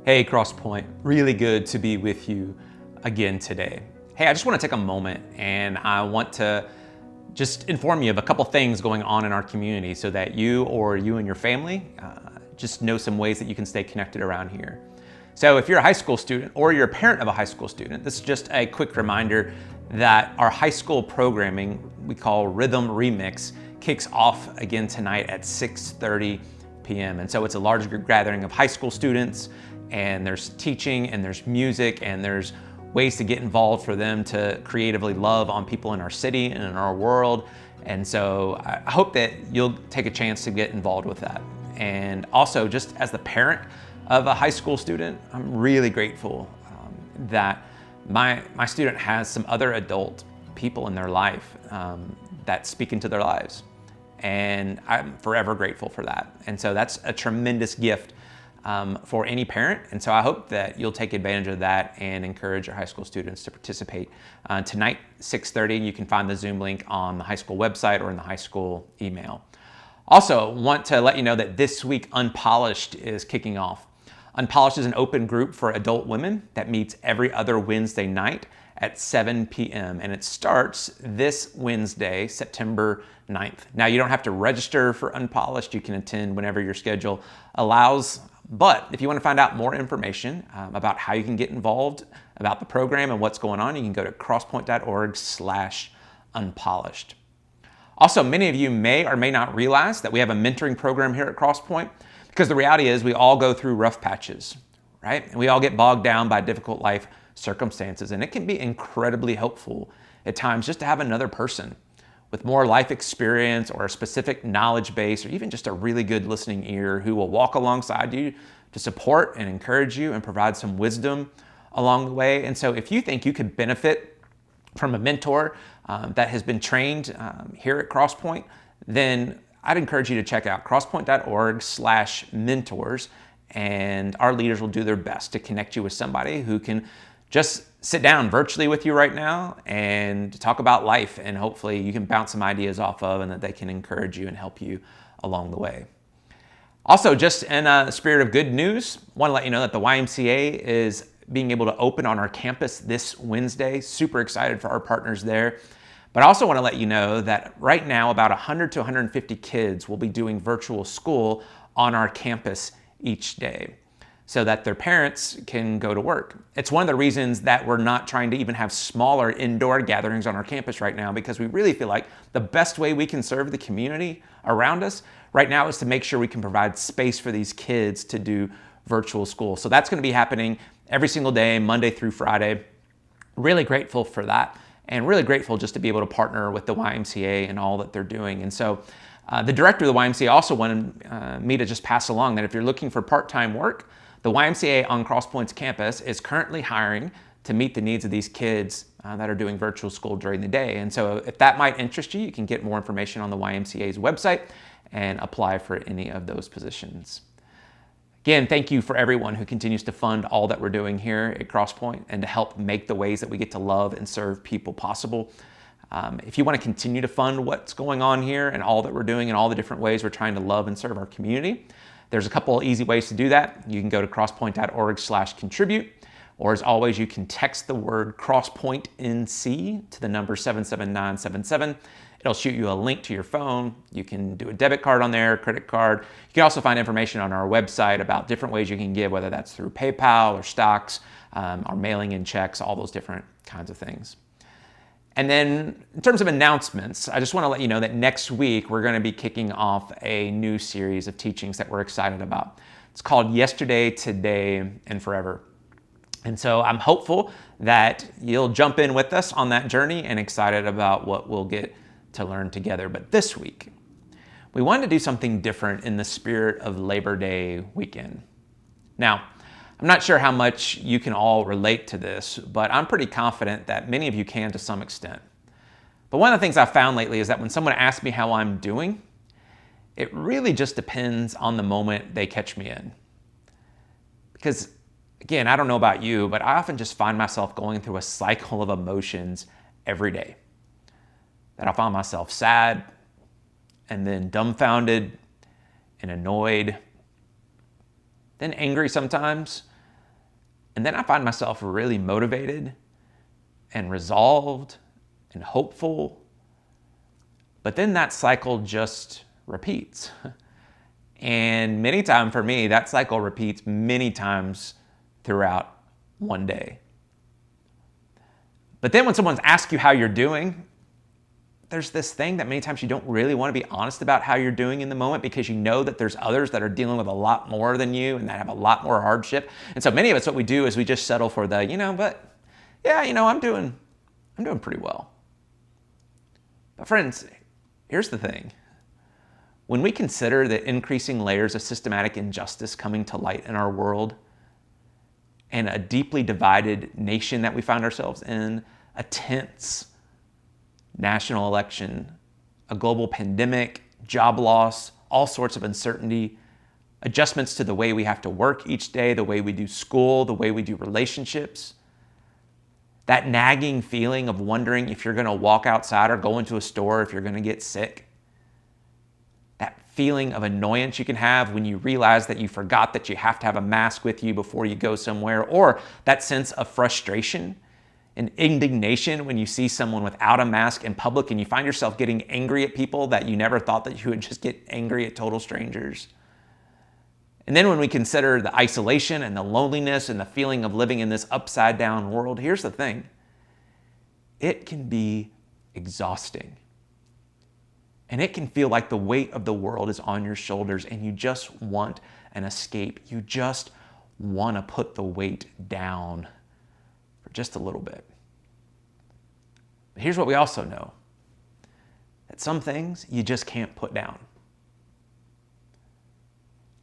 Hey, Crosspointe, really good to be with you again today. Hey, I just want to take a moment and I want to just inform you of a couple things going on in our community so that you and your family just know some ways that you can stay connected around here. So if you're a high school student or you're a parent of a high school student, this is just a quick reminder that our high school programming we call Rhythm Remix kicks off again tonight at 6:30 p.m. And so it's a large group gathering of high school students, and there's teaching and there's music and there's ways to get involved for them to creatively love on people in our city and in our world. And so I hope that you'll take a chance to get involved with that. And also, just as the parent of a high school student, I'm really grateful that my student has some other adult people in their life that speak into their lives. And I'm forever grateful for that. And so that's a tremendous gift for any parent. And so I hope that you'll take advantage of that and encourage your high school students to participate. Tonight, 6:30, you can find the Zoom link on the high school website or in the high school email. Also, want to let you know that this week Unpolished is kicking off. Unpolished is an open group for adult women that meets every other Wednesday night at 7 p.m. and it starts this Wednesday, September 9th. Now, you don't have to register for Unpolished. You can attend whenever your schedule allows. But if you want to find out more information about how you can get involved, about the program and what's going on, you can go to crosspoint.org/unpolished. Also, many of you may or may not realize that we have a mentoring program here at Crosspointe, because the reality is we all go through rough patches, right? And we all get bogged down by difficult life circumstances, and it can be incredibly helpful at times just to have another person with more life experience or a specific knowledge base or even just a really good listening ear who will walk alongside you to support and encourage you and provide some wisdom along the way. And so if you think you could benefit from a mentor that has been trained here at Crosspointe, then I'd encourage you to check out crosspoint.org/mentors, and our leaders will do their best to connect you with somebody who can just sit down virtually with you right now and talk about life, and hopefully you can bounce some ideas off of and that they can encourage you and help you along the way. Also, just in a spirit of good news, I want to let you know that the YMCA is being able to open on our campus this Wednesday. Super excited for our partners there. But I also want to let you know that right now about 100 to 150 kids will be doing virtual school on our campus each day, so that their parents can go to work. It's one of the reasons that we're not trying to even have smaller indoor gatherings on our campus right now, because we really feel like the best way we can serve the community around us right now is to make sure we can provide space for these kids to do virtual school. So that's going to be happening every single day, Monday through Friday. Really grateful for that, and really grateful just to be able to partner with the YMCA and all that they're doing. And so the director of the YMCA also wanted me to just pass along that if you're looking for part-time work, the YMCA on Crosspointe's campus is currently hiring to meet the needs of these kids that are doing virtual school during the day. And so if that might interest you, you can get more information on the YMCA's website and apply for any of those positions. Again, thank you for everyone who continues to fund all that we're doing here at Crosspointe and to help make the ways that we get to love and serve people possible. If you want to continue to fund what's going on here and all that we're doing and all the different ways we're trying to love and serve our community, there's a couple of easy ways to do that. You can go to crosspoint.org/contribute, or as always, you can text the word crosspointenc to the number 77977. It'll shoot you a link to your phone. You can do a debit card on there, credit card. You can also find information on our website about different ways you can give, whether that's through PayPal or stocks, or mailing in checks, all those different kinds of things. And then in terms of announcements, I just want to let you know that next week we're going to be kicking off a new series of teachings that we're excited about. It's called Yesterday, Today, and Forever. And so I'm hopeful that you'll jump in with us on that journey and excited about what we'll get to learn together. But this week, we wanted to do something different in the spirit of Labor Day weekend. Now, I'm not sure how much you can all relate to this, but I'm pretty confident that many of you can to some extent. But one of the things I've found lately is that when someone asks me how I'm doing, it really just depends on the moment they catch me in. Because, again, I don't know about you, but I often just find myself going through a cycle of emotions every day. That I find myself sad, and then dumbfounded, and annoyed, then angry sometimes, And then I find myself really motivated and resolved and hopeful. But then that cycle just repeats. And many times for me, that cycle repeats many times throughout one day. But then when someone asks you how you're doing, there's this thing that many times you don't really want to be honest about how you're doing in the moment, because you know that there's others that are dealing with a lot more than you and that have a lot more hardship. And so many of us, what we do is we just settle for the, I'm doing pretty well. But friends, here's the thing. When we consider the increasing layers of systematic injustice coming to light in our world, and a deeply divided nation that we find ourselves in, a tense national election, a global pandemic, job loss, all sorts of uncertainty, adjustments to the way we have to work each day, the way we do school, the way we do relationships, that nagging feeling of wondering if you're going to walk outside or go into a store, if you're going to get sick, that feeling of annoyance you can have when you realize that you forgot that you have to have a mask with you before you go somewhere, or that sense of frustration and indignation when you see someone without a mask in public and you find yourself getting angry at people that you never thought that you would just get angry at total strangers. And then when we consider the isolation and the loneliness and the feeling of living in this upside down world, here's the thing. It can be exhausting. And it can feel like the weight of the world is on your shoulders and you just want an escape. You just want to put the weight down for just a little bit. But here's what we also know. That some things you just can't put down.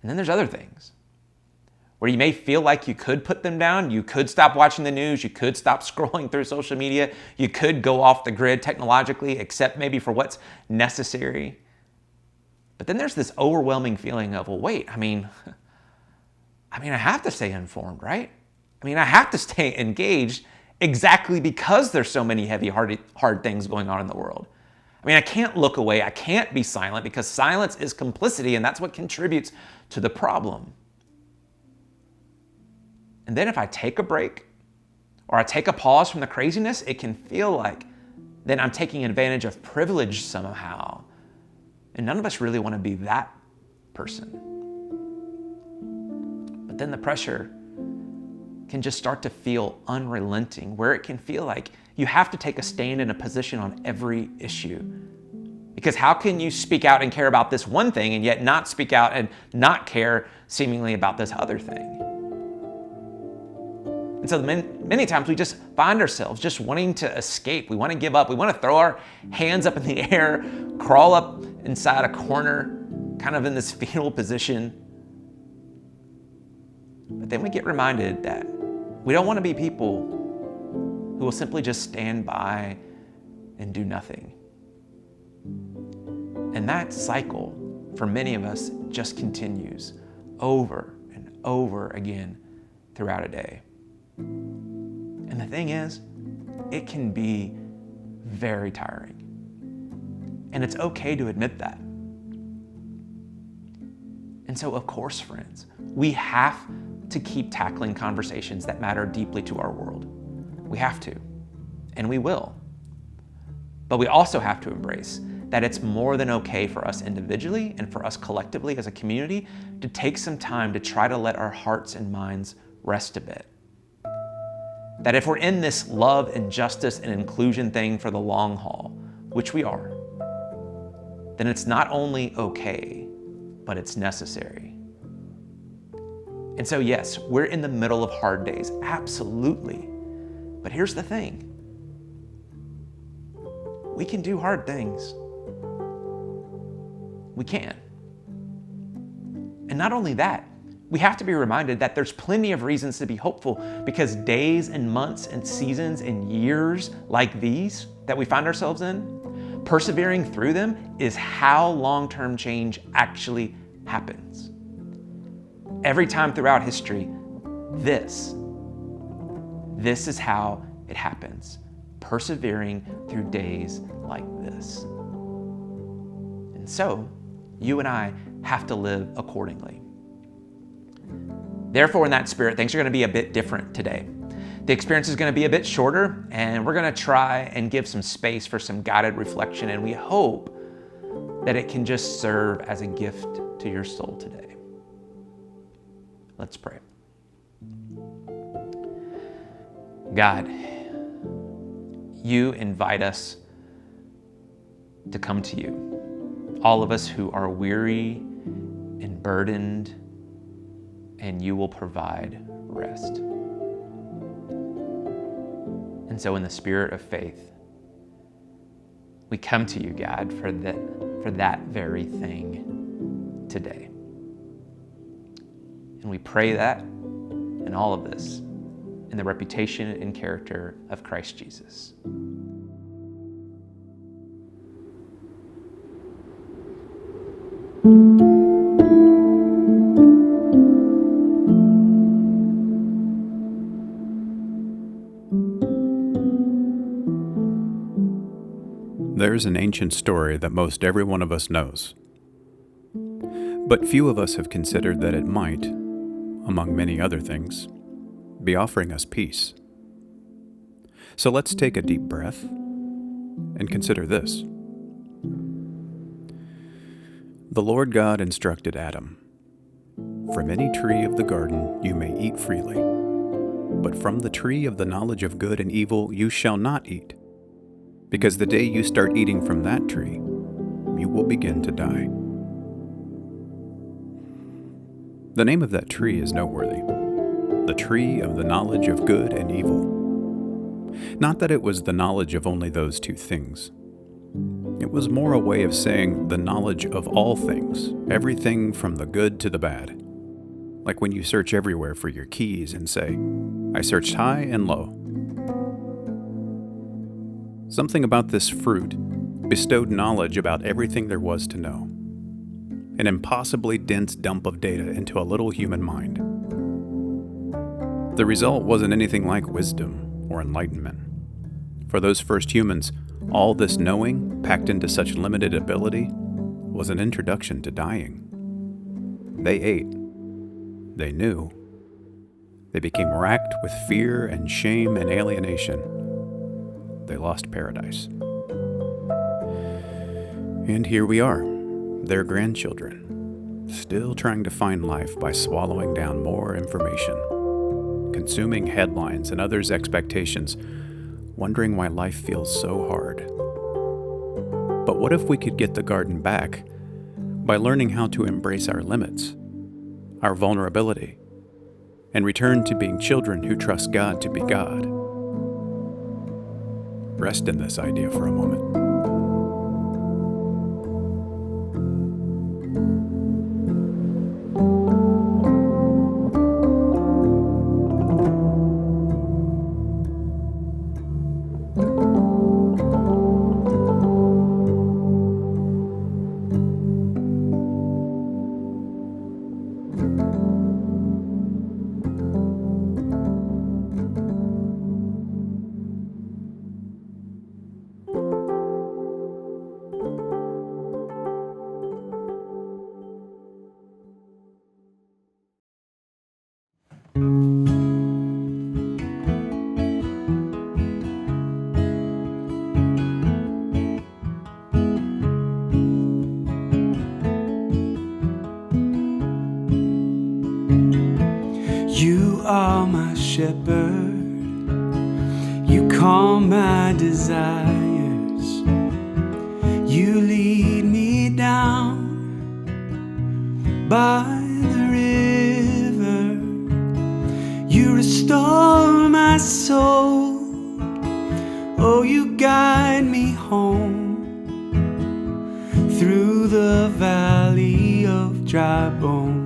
And then there's other things where you may feel like you could put them down. You could stop watching the news. You could stop scrolling through social media. You could go off the grid technologically, except maybe for what's necessary. But then there's this overwhelming feeling of, I have to stay informed, right? I have to stay engaged exactly because there's so many heavy, hard things going on in the world. I can't look away. I can't be silent, because silence is complicity, and that's what contributes to the problem. And then if I take a break or I take a pause from the craziness, it can feel like then I'm taking advantage of privilege somehow. And none of us really want to be that person. But then the pressure can just start to feel unrelenting, where it can feel like you have to take a stand in a position on every issue. Because how can you speak out and care about this one thing and yet not speak out and not care seemingly about this other thing? And so many times we just find ourselves just wanting to escape. We want to give up. We want to throw our hands up in the air, crawl up inside a corner, kind of in this fetal position. But then we get reminded that we don't want to be people who will simply just stand by and do nothing. And that cycle, for many of us, just continues over and over again throughout a day. And the thing is, it can be very tiring. And it's okay to admit that. And so, of course, friends, we have to keep tackling conversations that matter deeply to our world. We have to, and we will. But we also have to embrace that it's more than okay for us individually and for us collectively as a community to take some time to try to let our hearts and minds rest a bit. That if we're in this love and justice and inclusion thing for the long haul, which we are, then it's not only okay, but it's necessary. And so yes, we're in the middle of hard days, absolutely. But here's the thing. We can do hard things. We can. And not only that, we have to be reminded that there's plenty of reasons to be hopeful, because days and months and seasons and years like these that we find ourselves in, persevering through them is how long-term change actually happens. Every time throughout history, this is how it happens. Persevering through days like this. And so, you and I have to live accordingly. Therefore, in that spirit, things are going to be a bit different today. The experience is going to be a bit shorter, and we're going to try and give some space for some guided reflection, and we hope that it can just serve as a gift to your soul today. Let's pray. God, you invite us to come to you, all of us who are weary and burdened, and you will provide rest. And so in the spirit of faith, we come to you, God, for that very thing today. And we pray that in all of this, in the reputation and character of Christ Jesus. There's an ancient story that most every one of us knows, but few of us have considered that it might, among many other things, be offering us peace. So let's take a deep breath and consider this. The Lord God instructed Adam, "From any tree of the garden you may eat freely, but from the tree of the knowledge of good and evil you shall not eat, because the day you start eating from that tree, you will begin to die." The name of that tree is noteworthy. The tree of the knowledge of good and evil. Not that it was the knowledge of only those two things. It was more a way of saying the knowledge of all things, everything from the good to the bad. Like when you search everywhere for your keys and say, "I searched high and low." Something about this fruit bestowed knowledge about everything there was to know. An impossibly dense dump of data into a little human mind. The result wasn't anything like wisdom or enlightenment. For those first humans, all this knowing, packed into such limited ability, was an introduction to dying. They ate. They knew. They became racked with fear and shame and alienation. They lost paradise. And here we are, their grandchildren, still trying to find life by swallowing down more information, consuming headlines and others' expectations, wondering why life feels so hard. But what if we could get the garden back by learning how to embrace our limits, our vulnerability, and return to being children who trust God to be God? Rest in this idea for a moment. You are my shepherd, you calm my desires, you lead me down by the river, you restore my soul, oh you guide me home through the valley of dry bones.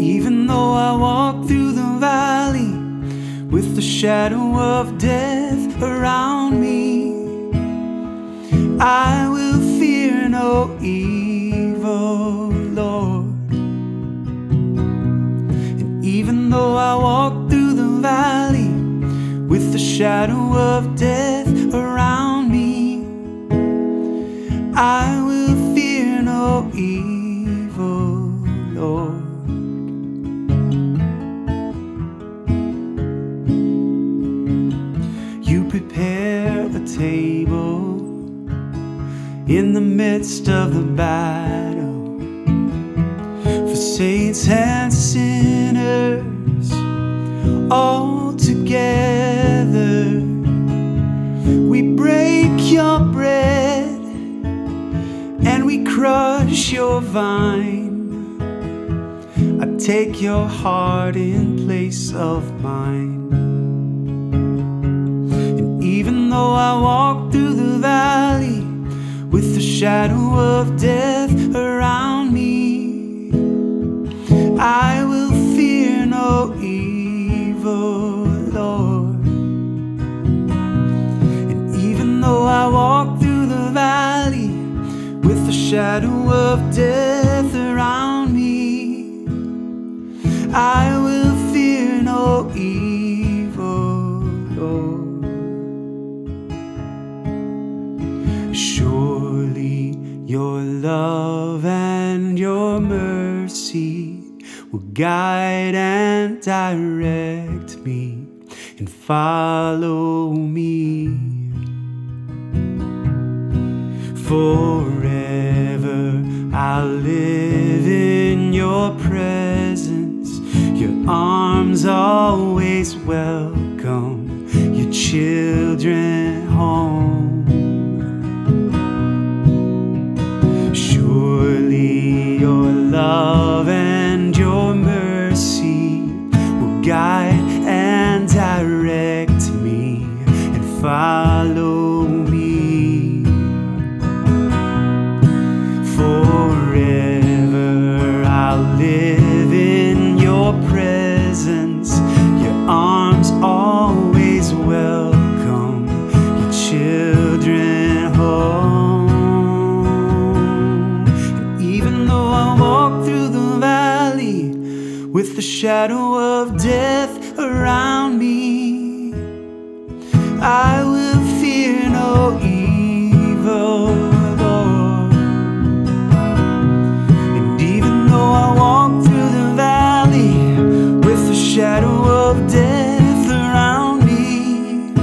Even though I walk through the valley with the shadow of death around me, I will fear no evil, Lord. And even though I walk through the valley with the shadow of death around me, I will fear no evil, Lord. table in the midst of the battle for saints and sinners all together. We break your bread and we crush your vine. I take your heart in place of mine. And even though I walk through the valley with the shadow of death around me, I will fear no evil, Lord. And even though I walk through the valley with the shadow of death around me, I will fear no evil, Lord. Surely your love and your mercy will guide and direct me and follow me forever. I'll live in your presence. Your arms always welcome your children home. Surely your love and your mercy will guide and direct me and follow me forever. I'll live in your presence. Your arms always welcome your children home. And even though I walk through the valley with the shadow of death around me, I will fear no evil, Lord. And even though I walk through the valley with the shadow of death around me,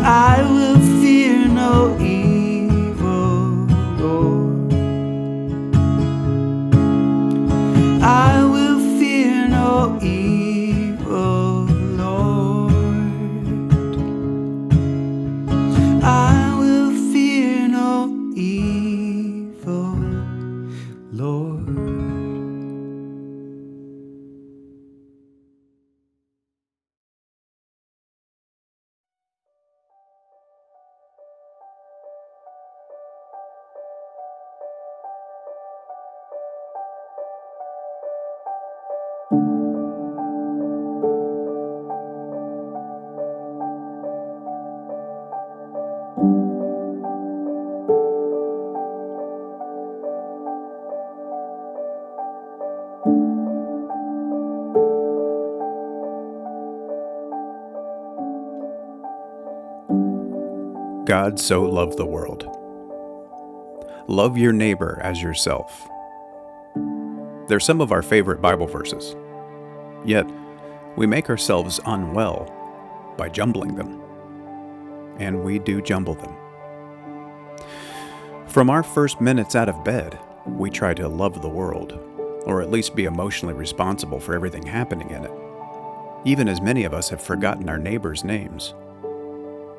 I will fear no evil, Lord. I will fear no evil, Lord. I will fear no evil, Lord. God so loved the world. Love your neighbor as yourself. They're some of our favorite Bible verses. Yet, we make ourselves unwell by jumbling them. And we do jumble them. From our first minutes out of bed, we try to love the world, or at least be emotionally responsible for everything happening in it, even as many of us have forgotten our neighbors' names.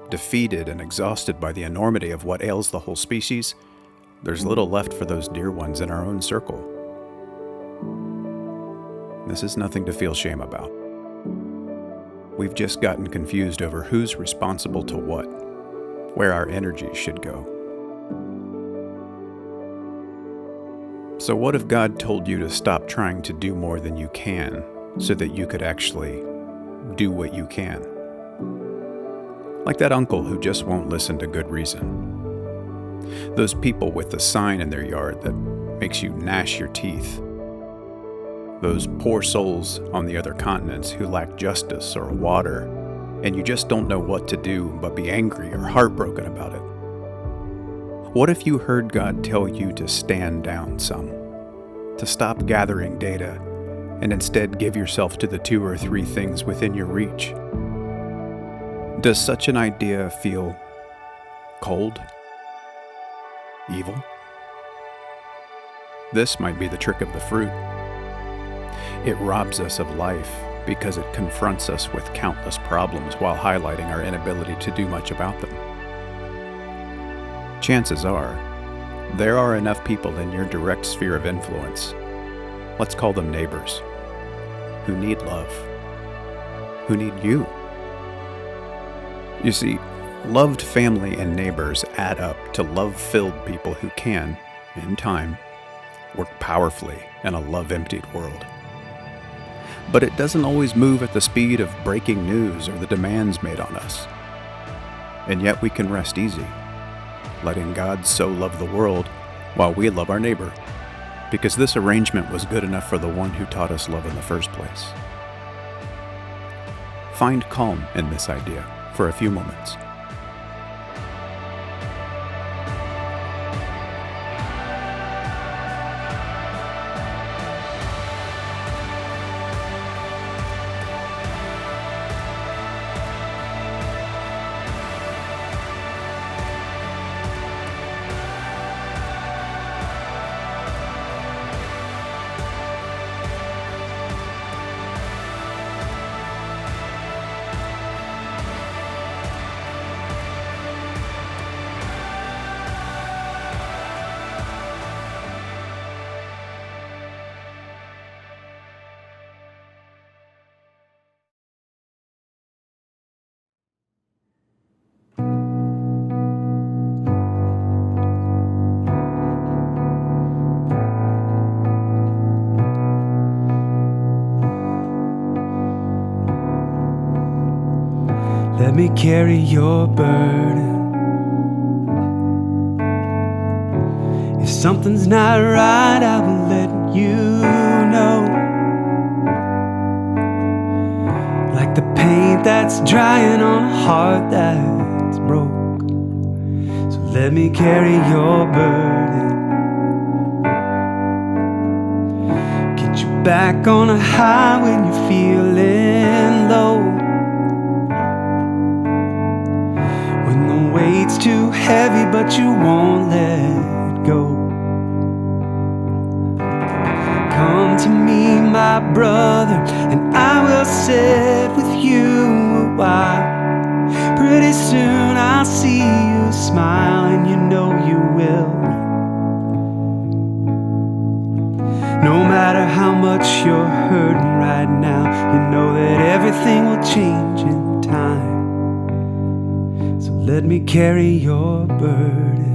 Defeated and exhausted by the enormity of what ails the whole species, there's little left for those dear ones in our own circle. This is nothing to feel shame about. We've just gotten confused over who's responsible to what, where our energy should go. So what if God told you to stop trying to do more than you can so that you could actually do what you can? Like that uncle who just won't listen to good reason. Those people with the sign in their yard that makes you gnash your teeth. Those poor souls on the other continents who lack justice or water, and you just don't know what to do but be angry or heartbroken about it. What if you heard God tell you to stand down some, to stop gathering data, and instead give yourself to the 2 or 3 things within your reach? Does such an idea feel cold, evil? This might be the trick of the fruit. It robs us of life because it confronts us with countless problems while highlighting our inability to do much about them. Chances are, there are enough people in your direct sphere of influence, let's call them neighbors, who need love, who need you. You see, loved family and neighbors add up to love-filled people who can, in time, work powerfully in a love-emptied world. But it doesn't always move at the speed of breaking news or the demands made on us. And yet we can rest easy, letting God so love the world while we love our neighbor, because this arrangement was good enough for the one who taught us love in the first place. Find calm in this idea for a few moments. Let me carry your burden. If something's not right, I will let you know. Like the paint that's drying on a heart that's broke. So let me carry your burden. Get you back on a high when you're feeling low. When the weight's too heavy but you won't let go. Come to me, my brother, and I will sit with you a while. Pretty soon I'll see you smile, and you know you will. No matter how much you're hurting right now, you know that everything will change in time. So let me carry your burden.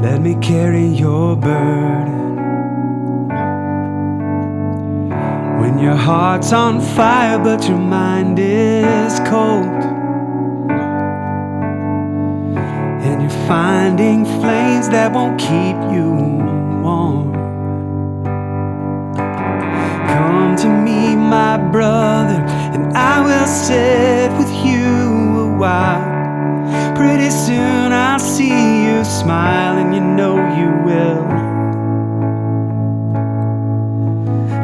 Let me carry your burden. When your heart's on fire but your mind is cold, and you're finding flames that won't keep you warm. Come to me, my brother, and I will sit with you a while. Pretty soon I'll see you smile, and you know you will.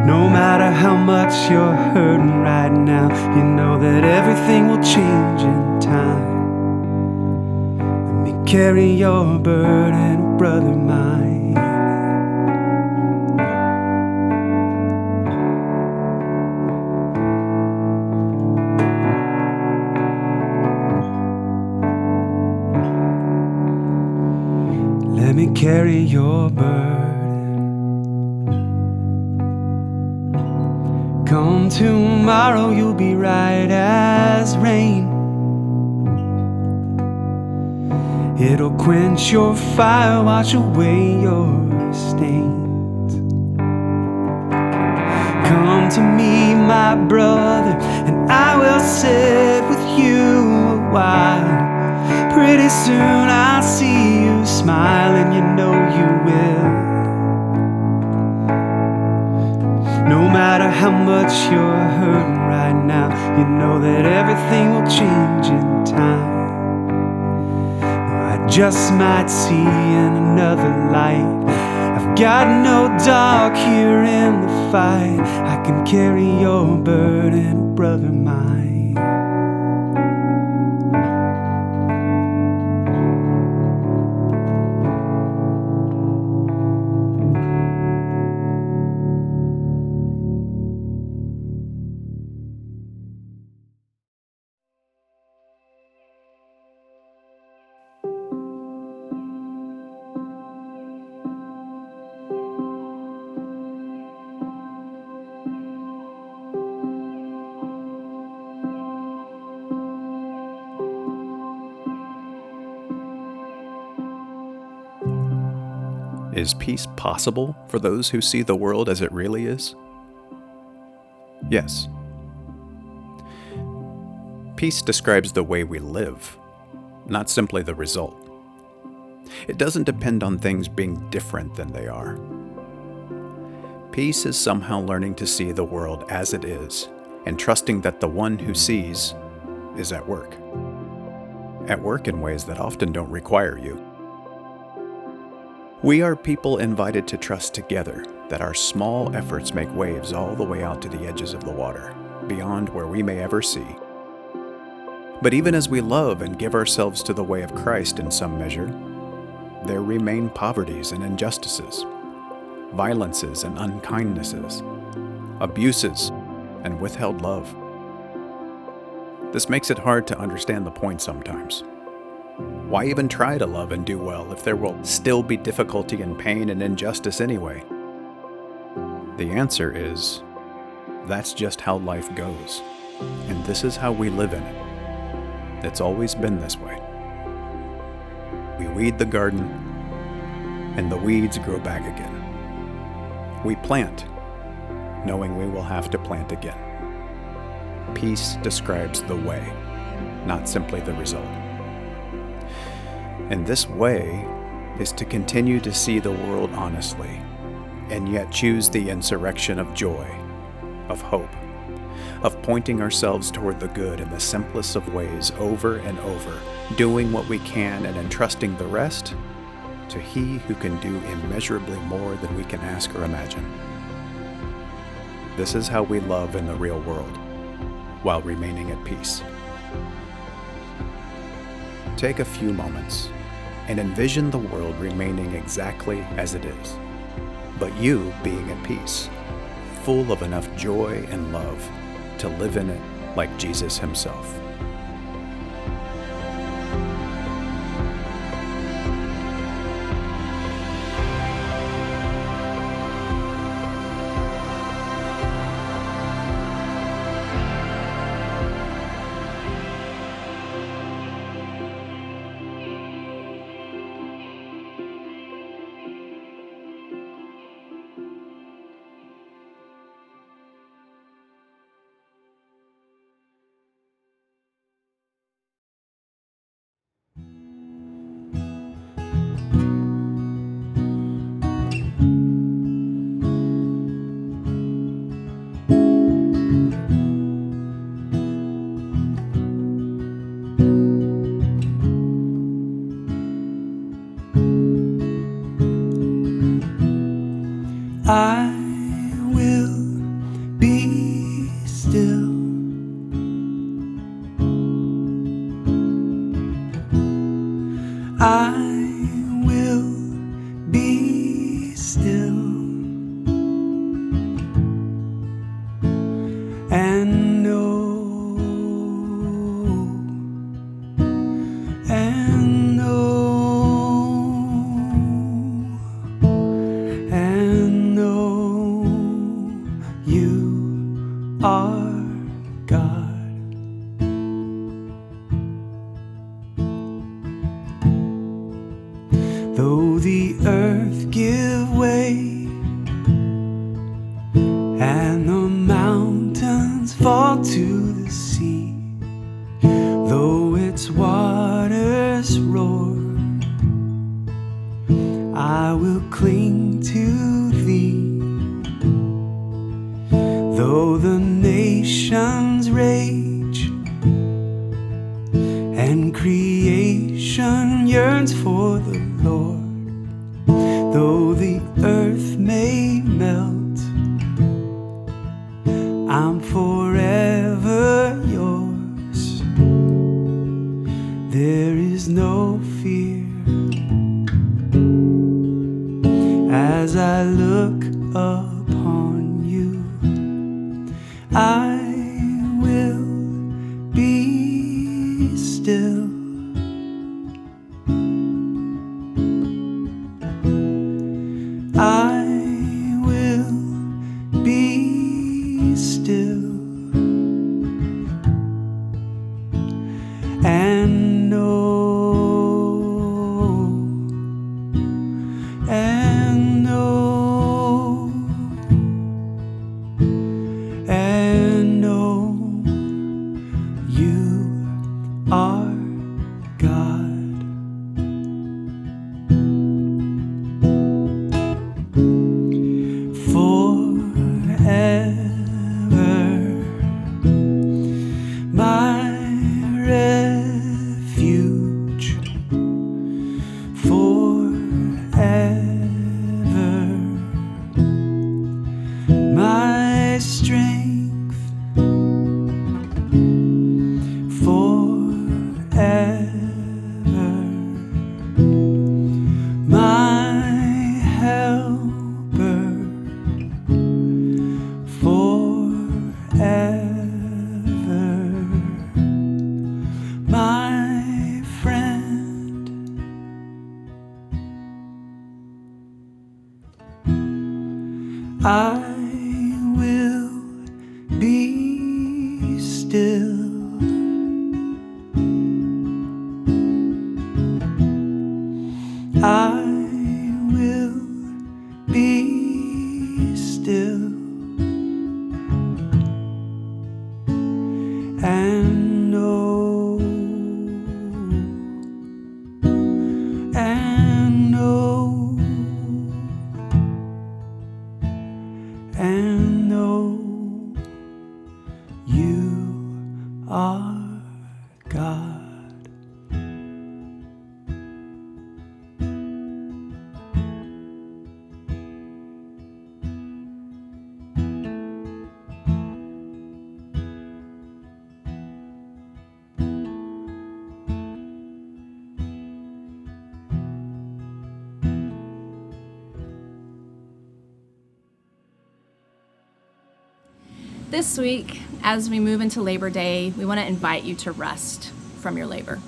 No matter how much you're hurting right now, you know that everything will change in time. Let me carry your burden, brother mine. Let me carry your burden. Come tomorrow, you'll be right as rain. It'll quench your fire, wash away your stains. Come to me, my brother, and I will sit with you a while. Pretty soon I'll see you smile, and you know you will. No matter how much you're hurting right now, you know that everything will change in time. I just might see in another light. Got no dog here in the fight. I can carry your burden, brother mine. Is peace possible for those who see the world as it really is? Yes. Peace describes the way we live, not simply the result. It doesn't depend on things being different than they are. Peace is somehow learning to see the world as it is and trusting that the one who sees is at work. At work in ways that often don't require you. We are people invited to trust together that our small efforts make waves all the way out to the edges of the water, beyond where we may ever see. But even as we love and give ourselves to the way of Christ in some measure, there remain poverties and injustices, violences and unkindnesses, abuses and withheld love. This makes it hard to understand the point sometimes. Why even try to love and do well if there will still be difficulty and pain and injustice anyway? The answer is, that's just how life goes, and this is how we live in it. It's always been this way. We weed the garden, and the weeds grow back again. We plant, knowing we will have to plant again. Peace describes the way, not simply the result. And this way is to continue to see the world honestly, and yet choose the insurrection of joy, of hope, of pointing ourselves toward the good in the simplest of ways over and over, doing what we can and entrusting the rest to He who can do immeasurably more than we can ask or imagine. This is how we love in the real world, while remaining at peace. Take a few moments and envision the world remaining exactly as it is, but you being at peace, full of enough joy and love to live in it like Jesus Himself. I will be still. I will be still and know and know you are God. Though the earth give way and the mountains fall to the sea, though its waters roar, I will cling to Thee. Though the nations rage and creation yearns for the Lord, Though the earth may melt, I'm forever yours. There is no fear as I look upon you. I will be still. I will be still and know you are God. Forever, my refuge. Forever, my strength. Forever, my helper. Forever, my friend. I will be still. I will be still and know you are God. This week, as we move into Labor Day, we want to invite you to rest from your labor,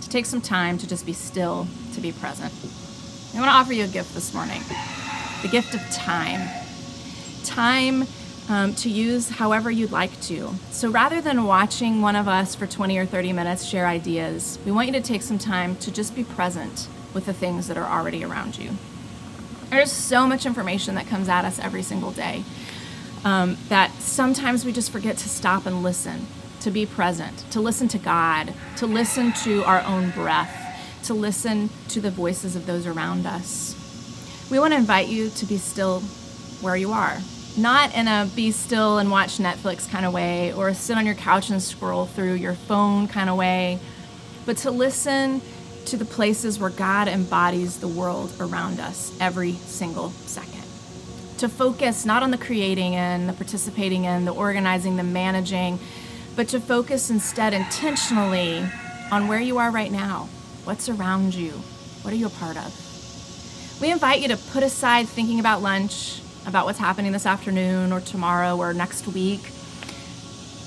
to take some time to just be still, to be present. I want to offer you a gift this morning, the gift of time. Time to use however you'd like to. So rather than watching one of us for 20 or 30 minutes share ideas, we want you to take some time to just be present with the things that are already around you. There's so much information that comes at us every single day. That sometimes we just forget to stop and listen, to be present, to listen to God, to listen to our own breath, to listen to the voices of those around us. We want to invite you to be still where you are, not in a be still and watch Netflix kind of way or sit on your couch and scroll through your phone kind of way, but to listen to the places where God embodies the world around us every single second. To focus not on the creating and the participating in, the organizing, the managing, but to focus instead intentionally on where you are right now, what's around you, what are you a part of. We invite you to put aside thinking about lunch, about what's happening this afternoon or tomorrow or next week.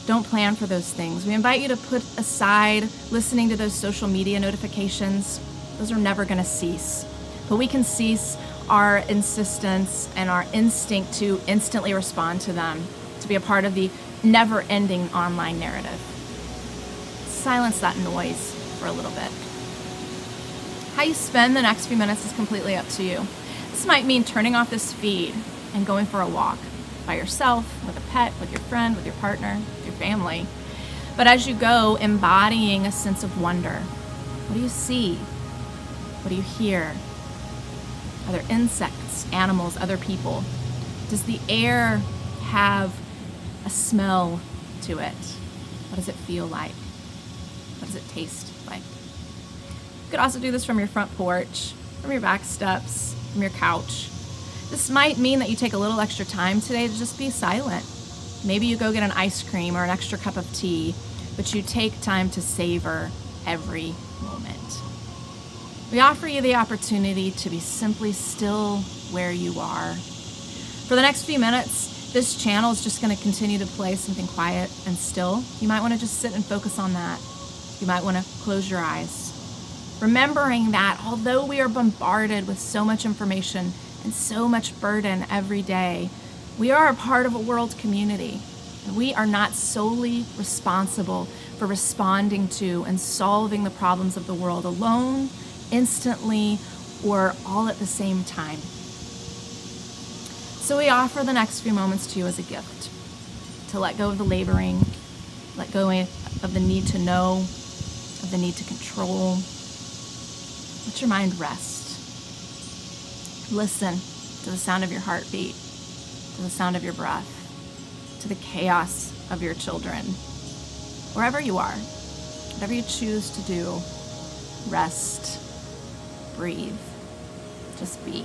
Don't plan for those things. We invite you to put aside listening to those social media notifications. Those are never going to cease, but we can cease our insistence and our instinct to instantly respond to them, to be a part of the never-ending online narrative. Silence that noise for a little bit. How you spend the next few minutes is completely up to you. This might mean turning off this feed and going for a walk by yourself, with a pet, with your friend, with your partner, with your family. But as you go, embodying a sense of wonder. What do you see? What do you hear? Are there insects, animals, other people? Does the air have a smell to it? What does it feel like? What does it taste like? You could also do this from your front porch, from your back steps, from your couch. This might mean that you take a little extra time today to just be silent. Maybe you go get an ice cream or an extra cup of tea, but you take time to savor every moment. We offer you the opportunity to be simply still where you are. For the next few minutes, this channel is just going to continue to play something quiet and still. You might want to just sit and focus on that. You might want to close your eyes. Remembering that although we are bombarded with so much information and so much burden every day, we are a part of a world community, and we are not solely responsible for responding to and solving the problems of the world alone, instantly, or all at the same time. So we offer the next few moments to you as a gift, to let go of the laboring, let go of the need to know, of the need to control. Let your mind rest. Listen to the sound of your heartbeat, to the sound of your breath, to the chaos of your children. Wherever you are, whatever you choose to do, rest, breathe, just be.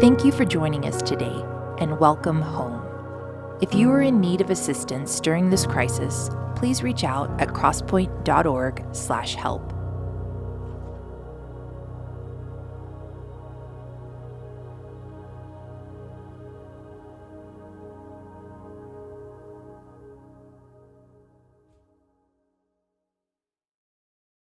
Thank you for joining us today, and welcome home. If you are in need of assistance during this crisis, please reach out at crosspoint.org/help.